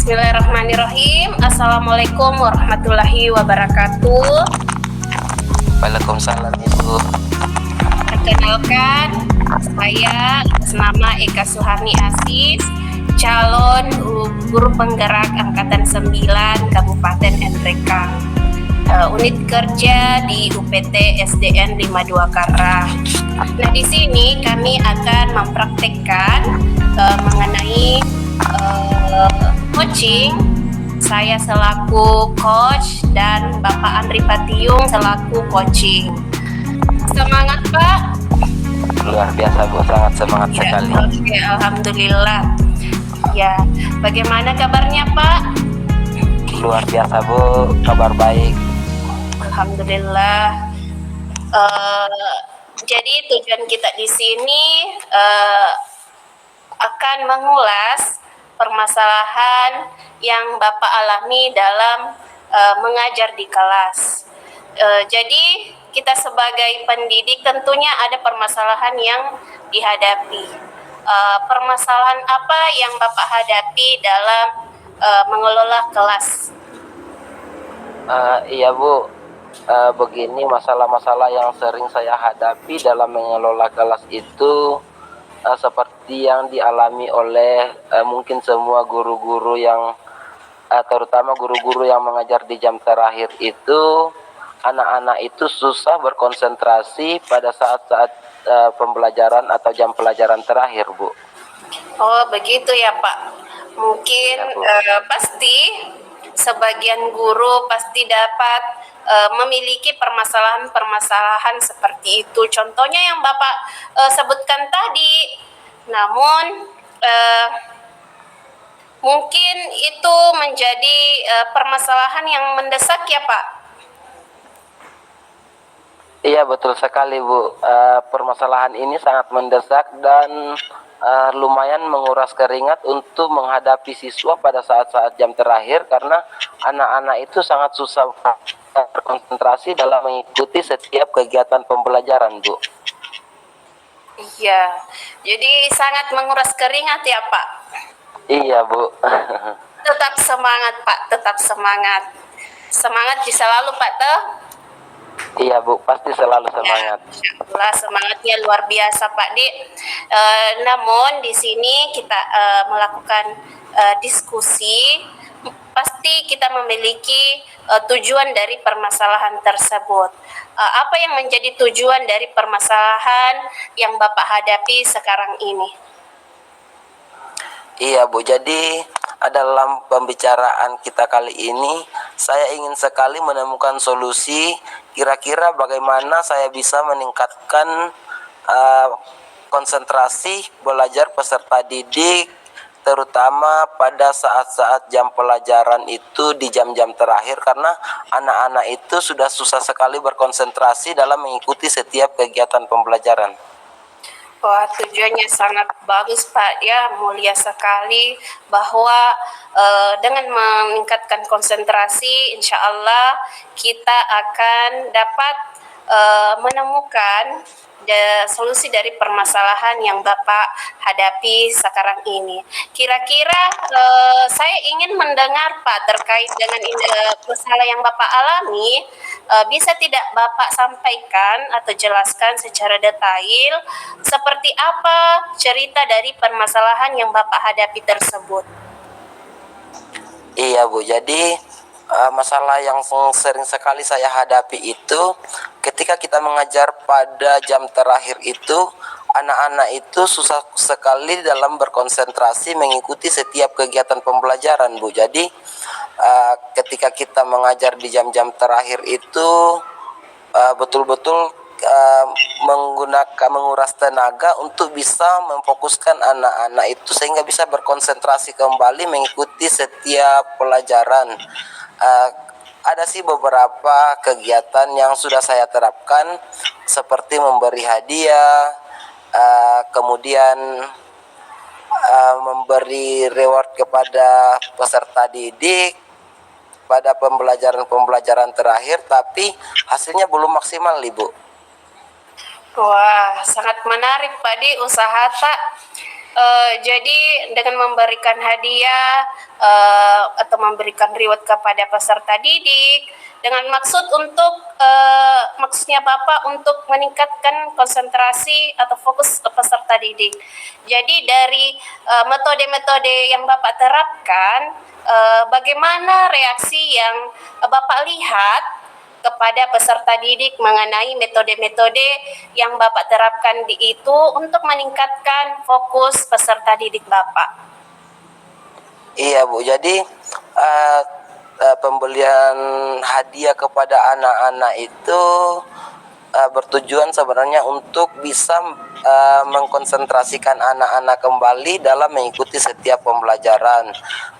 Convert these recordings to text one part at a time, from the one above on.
Bismillahirrahmanirrahim. Assalamualaikum warahmatullahi wabarakatuh. Waalaikumsalam Ibu. Perkenalkan, saya atas nama Eka Suharni Asis, calon guru penggerak Angkatan 9 Kabupaten Nrekang. Unit kerja di UPT SDN 52 Karah. Nah, di sini kami akan mempraktekkan mengenai coaching. Saya selaku coach dan Bapak Andri Patiung selaku coaching. Semangat Pak. Luar biasa Bu, sangat semangat sekali. Oke, alhamdulillah. Ya, bagaimana kabarnya Pak? Luar biasa Bu, kabar baik. Alhamdulillah. Jadi tujuan kita di sini akan mengulas permasalahan yang Bapak alami dalam mengajar di kelas. Jadi kita sebagai pendidik tentunya ada permasalahan yang dihadapi. Permasalahan apa yang Bapak hadapi dalam mengelola kelas? Iya Bu, begini masalah-masalah yang sering saya hadapi dalam mengelola kelas itu seperti yang dialami oleh mungkin semua guru-guru yang terutama guru-guru yang mengajar di jam terakhir itu, anak-anak itu susah berkonsentrasi pada saat-saat pembelajaran atau jam pelajaran terakhir Bu. Oh begitu ya Pak. Mungkin Ya, pasti sebagian guru pasti dapat memiliki permasalahan-permasalahan seperti itu. Contohnya yang Bapak sebutkan tadi. Namun mungkin itu menjadi permasalahan yang mendesak ya Pak. Iya betul sekali Bu, permasalahan ini sangat mendesak dan lumayan menguras keringat untuk menghadapi siswa pada saat-saat jam terakhir, karena anak-anak itu sangat susah berkonsentrasi dalam mengikuti setiap kegiatan pembelajaran Bu. Iya, jadi sangat menguras keringat ya Pak. Iya Bu. Tetap semangat Pak, tetap semangat. Semangat bisa lalu Pak toh. Iya Bu, pasti selalu semangat. Ya, semangatnya luar biasa Pak Dik. Namun di sini kita melakukan diskusi, pasti kita memiliki tujuan dari permasalahan tersebut. Apa yang menjadi tujuan dari permasalahan yang Bapak hadapi sekarang ini? Iya Bu, jadi dalam pembicaraan kita kali ini saya ingin sekali menemukan solusi kira-kira bagaimana saya bisa meningkatkan konsentrasi belajar peserta didik, terutama pada saat-saat jam pelajaran itu di jam-jam terakhir, karena anak-anak itu sudah susah sekali berkonsentrasi dalam mengikuti setiap kegiatan pembelajaran. Wah, tujuannya sangat bagus Pak ya, mulia sekali bahwa dengan meningkatkan konsentrasi insya Allah kita akan dapat menemukan solusi dari permasalahan yang Bapak hadapi sekarang ini. Kira-kira saya ingin mendengar Pak terkait dengan masalah yang Bapak alami, bisa tidak Bapak sampaikan atau jelaskan secara detail seperti apa cerita dari permasalahan yang Bapak hadapi tersebut? Iya Bu, jadi masalah yang sering sekali saya hadapi itu ketika kita mengajar pada jam terakhir itu, anak-anak itu susah sekali dalam berkonsentrasi mengikuti setiap kegiatan pembelajaran Bu. Jadi ketika kita mengajar di jam-jam terakhir itu betul-betul menguras tenaga untuk bisa memfokuskan anak-anak itu sehingga bisa berkonsentrasi kembali mengikuti setiap pelajaran. Ada sih beberapa kegiatan yang sudah saya terapkan seperti memberi hadiah, kemudian memberi reward kepada peserta didik pada pembelajaran terakhir, tapi hasilnya belum maksimal Ibu. Wah, sangat menarik Pak Di, usaha tak. Jadi dengan memberikan hadiah atau memberikan reward kepada peserta didik dengan maksud untuk maksudnya Bapak untuk meningkatkan konsentrasi atau fokus ke peserta didik. Jadi dari metode-metode yang Bapak terapkan, bagaimana reaksi yang Bapak lihat kepada peserta didik mengenai metode-metode yang Bapak terapkan itu untuk meningkatkan fokus peserta didik Bapak? Iya Bu, jadi pembelian hadiah kepada anak-anak itu bertujuan sebenarnya untuk bisa mengkonsentrasikan anak-anak kembali dalam mengikuti setiap pembelajaran.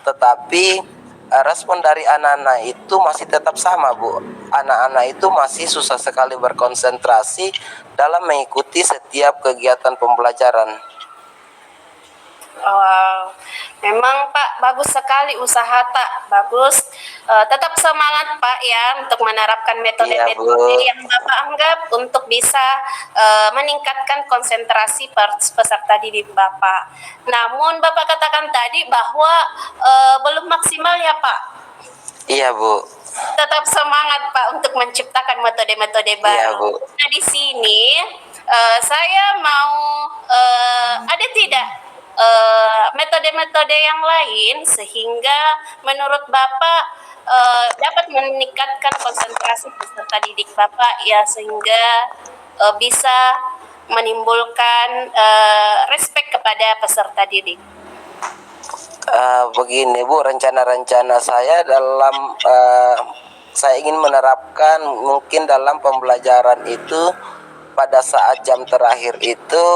Tetapi respon dari anak-anak itu masih tetap sama Bu. Anak-anak itu masih susah sekali berkonsentrasi dalam mengikuti setiap kegiatan pembelajaran. Memang Pak, bagus sekali usaha Tak, bagus. Tetap semangat Pak ya untuk menerapkan metode-metode yang Bapak anggap untuk bisa meningkatkan konsentrasi peserta didik Bapak. Namun Bapak katakan tadi bahwa belum maksimal ya Pak? Iya Bu. Tetap semangat Pak untuk menciptakan metode-metode baru. Iya Bu. Nah di sini saya mau ada tidak metode-metode yang lain sehingga menurut Bapak dapat meningkatkan konsentrasi peserta didik Bapak ya, sehingga bisa menimbulkan respek kepada peserta didik? Begini Bu, rencana-rencana saya dalam saya ingin menerapkan mungkin dalam pembelajaran itu pada saat jam terakhir itu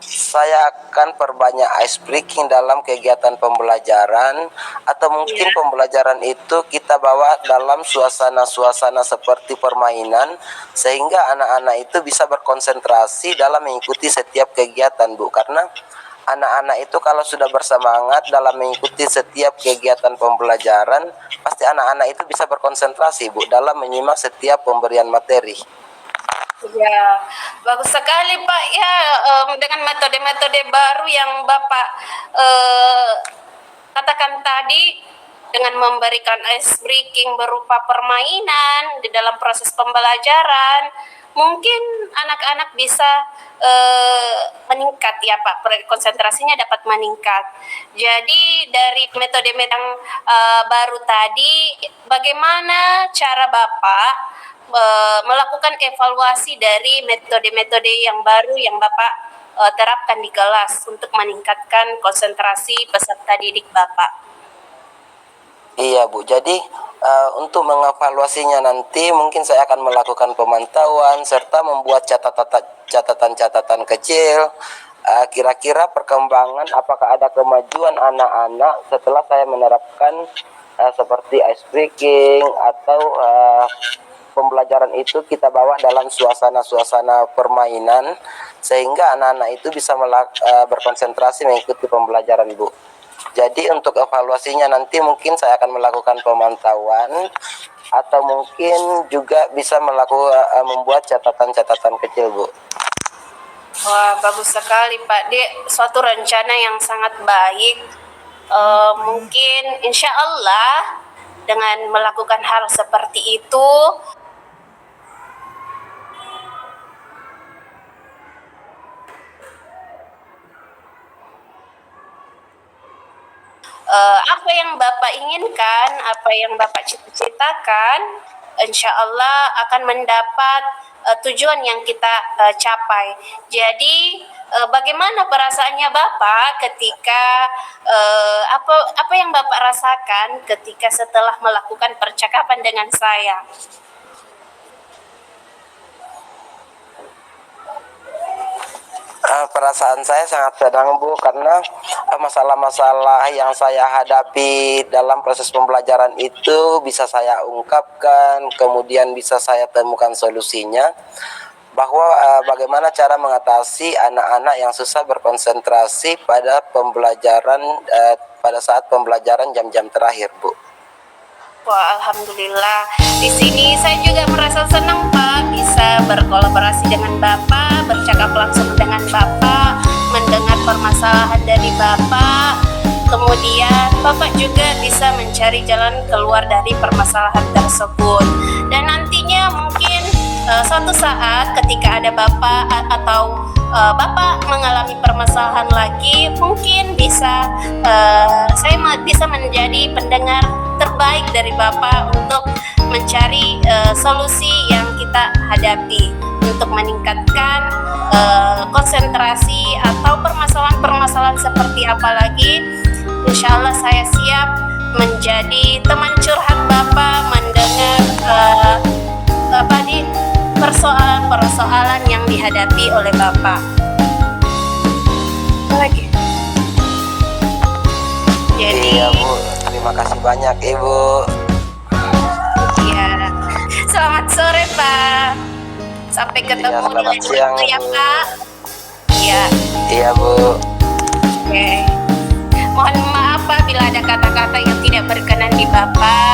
saya akan perbanyak ice breaking dalam kegiatan pembelajaran, atau mungkin pembelajaran itu kita bawa dalam suasana-suasana seperti permainan sehingga anak-anak itu bisa berkonsentrasi dalam mengikuti setiap kegiatan Bu, karena anak-anak itu kalau sudah bersemangat dalam mengikuti setiap kegiatan pembelajaran, pasti anak-anak itu bisa berkonsentrasi Bu dalam menyimak setiap pemberian materi. Ya, bagus sekali Pak ya, dengan metode-metode baru yang Bapak katakan tadi, dengan memberikan ice breaking berupa permainan di dalam proses pembelajaran, mungkin anak-anak bisa meningkat ya Pak, konsentrasinya dapat meningkat. Jadi dari metode-metode yang baru tadi, bagaimana cara Bapak melakukan evaluasi dari metode-metode yang baru yang Bapak terapkan di kelas untuk meningkatkan konsentrasi peserta didik Bapak? Iya Bu, jadi untuk mengevaluasinya nanti mungkin saya akan melakukan pemantauan serta membuat catatan-catatan kecil, kira-kira perkembangan apakah ada kemajuan anak-anak setelah saya menerapkan seperti ice breaking atau pembelajaran itu kita bawa dalam suasana-suasana permainan sehingga anak-anak itu bisa berkonsentrasi mengikuti pembelajaran Bu. Jadi untuk evaluasinya nanti mungkin saya akan melakukan pemantauan atau mungkin juga bisa membuat catatan-catatan kecil Bu. Wah, bagus sekali Pak Dek, suatu rencana yang sangat baik. Mungkin insya Allah dengan melakukan hal seperti itu apa yang Bapak inginkan, apa yang Bapak cita-citakan, insya Allah akan mendapat tujuan yang kita capai. Jadi bagaimana perasaannya Bapak ketika apa yang Bapak rasakan ketika setelah melakukan percakapan dengan saya? Perasaan saya sangat senang Bu, karena masalah-masalah yang saya hadapi dalam proses pembelajaran itu bisa saya ungkapkan, kemudian bisa saya temukan solusinya, bahwa bagaimana cara mengatasi anak-anak yang susah berkonsentrasi pada pembelajaran pada saat pembelajaran jam-jam terakhir Bu. Wah, alhamdulillah. Di sini saya juga merasa senang Pak bisa berkolaborasi dengan Bapak, bercakap langsung dengan Bapak, mendengar permasalahan dari Bapak, kemudian Bapak juga bisa mencari jalan keluar dari permasalahan tersebut. Dan nantinya mungkin suatu saat ketika ada Bapak atau Bapak mengalami permasalahan lagi, mungkin bisa saya bisa menjadi pendengar terbaik dari Bapak untuk mencari solusi yang kita hadapi untuk meningkatkan konsentrasi atau permasalahan-permasalahan seperti apa lagi. Insya Allah saya siap menjadi teman curhat Bapak, mendengar persoalan-persoalan yang dihadapi oleh Bapak. Apa lagi? Jadi, Iya Bu, terima kasih banyak Ibu. ya, selamat sore Pak. Sampai ketemu di selamat lain siang, waktu ya Bu. Pak. Iya. Iya Bu. Oke. Mohon maaf Pak bila ada kata-kata yang tidak berkenan di Bapak.